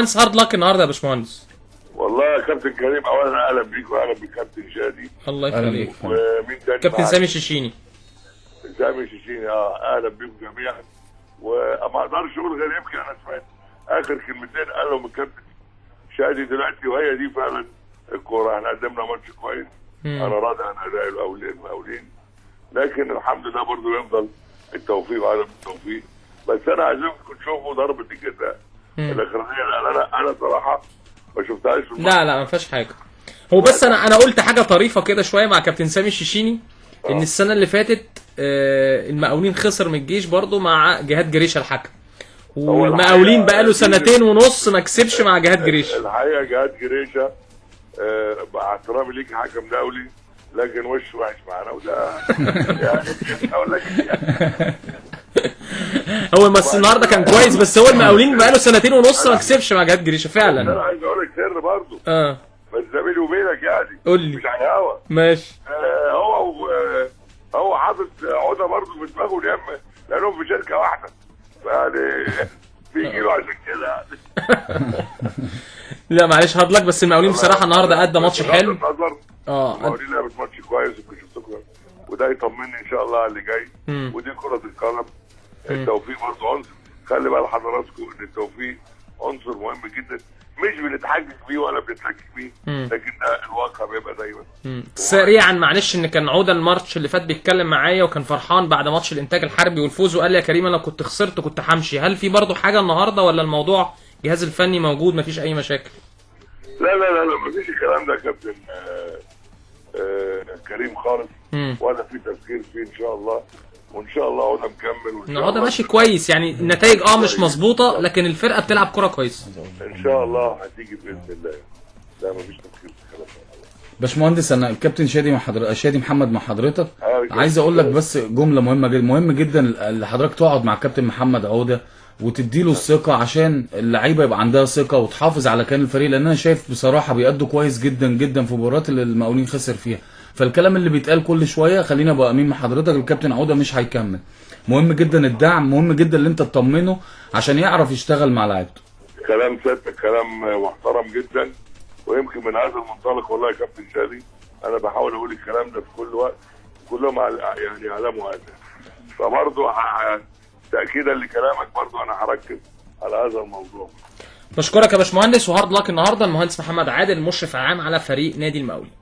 باشمهندس هارد لك النهارده يا باشمهندس. والله يا كابتن كريم، اولا اهلا بيك واهلا بكابتن شادي. الله يخليك. ومين تاني؟ كابتن سامي الشيشيني. سامي الشيشيني، اهلا بيكم جميعا. وما اقدرش اقول غير يمكن انا سمعت اخر كلمتين قالهم الكابتن شادي دلوقتي، وهي دي فعلا الكوره. احنا قدمنا ماتش كويس، انا راضي عن اداء المقاولين، لكن الحمد لله برضه يفضل التوفيق وعدم التوفيق. بس انا عايزكم تشوفوا ضربه الجزاء الاخرانيه. انا صراحه ما شفتهاش. لا ما فيهاش حاجه. هو بس انا قلت حاجه طريفه كده شويه مع كابتن سامي الشيشيني، ان السنه اللي فاتت المقاولين خسر من الجيش برضه مع جهاد جريشه الحكم، والمقاولين بقاله سنتين ونص ما كسبش مع جهاد جريشه. الحقيقه جهاد جريشه مع احترامي ليك حكم دولي، لكن وش وحش معانا، وده يعني اقول لك هو بس النهارده كان كويس، بس هو المقاولين بقاله سنتين ونص ما كسبش مع جهاد جريشه فعلا. انا عايز اقول لك سر برضه، بس ده بيني وبينك يعني، قول لي مش على الهوا. ماشي. هو حاطط عقده برضه في دماغه اليم، لانهم في شركه واحده، يعني بيجي له عشان كده يعني. لا معلش هارد لك، بس المقاولين بصراحه النهارده ادى ماتش حلو. المقاولين لعبت ماتش كويس وشفتكم، وده يطمني ان شاء الله على اللي جاي. ودي كره القدم، التوفيق برضه عنصر. خلي بال حضراتكم ان التوفيق عنصر مهم جدا، مش بنتحجج بيه ولا بنتحجج بيه، لكن ده الواقع بيبقى دايما. سريعا معلش، ان كان عوده الماتش اللي فات بيتكلم معايا وكان فرحان بعد ماتش الانتاج الحربي والفوز، وقال لي يا كريم انا كنت خسرت كنت همشي. هل في برضه حاجه النهارده ولا الموضوع الجهاز الفني موجود مفيش اي مشاكل؟ لا مفيش الكلام ده يا كابتن كريم خالص، ولا في تفكير فيه ان شاء الله، وان شاء الله عوده مكمل. النهارده ماشي كويس يعني، النتائج مش مظبوطه لكن الفرقه بتلعب كره كويسه ان شاء الله هتيجي باذن الله. لا مفيش تفكير في الكلام ده. باشمهندس انا الكابتن شادي محمد مع حضرتك. عايز اقول لك بس جمله مهمه جدا، مهم جدا اللي حضرتك تقعد مع الكابتن محمد عوده وتديله الثقه، عشان اللعيبه يبقى عندها ثقه وتحافظ على كيان الفريق، لان انا شايف بصراحه بيأدوا كويس جدا جدا في المباريات اللي المقاولين خسر فيها. فالكلام اللي بيتقال كل شويه خلينا ابقى امين مع حضرتك، الكابتن عوده مش هيكمل. مهم جدا الدعم، مهم جدا اللي انت تطمنه عشان يعرف يشتغل مع لعيبته. كلام سيادتك كلام محترم جدا، ويمكن من هذا المنطلق والله يا كابتن شادي انا بحاول اقول الكلام ده في كل وقت، كلهم يعني يعلموا هذا. فبرضه تاكيدا لكلامك برضه انا هركز على هذا الموضوع. بشكرك يا باشمهندس، وهارد لك النهارده المهندس محمد عادل المشرف العام على فريق نادي المقاولين.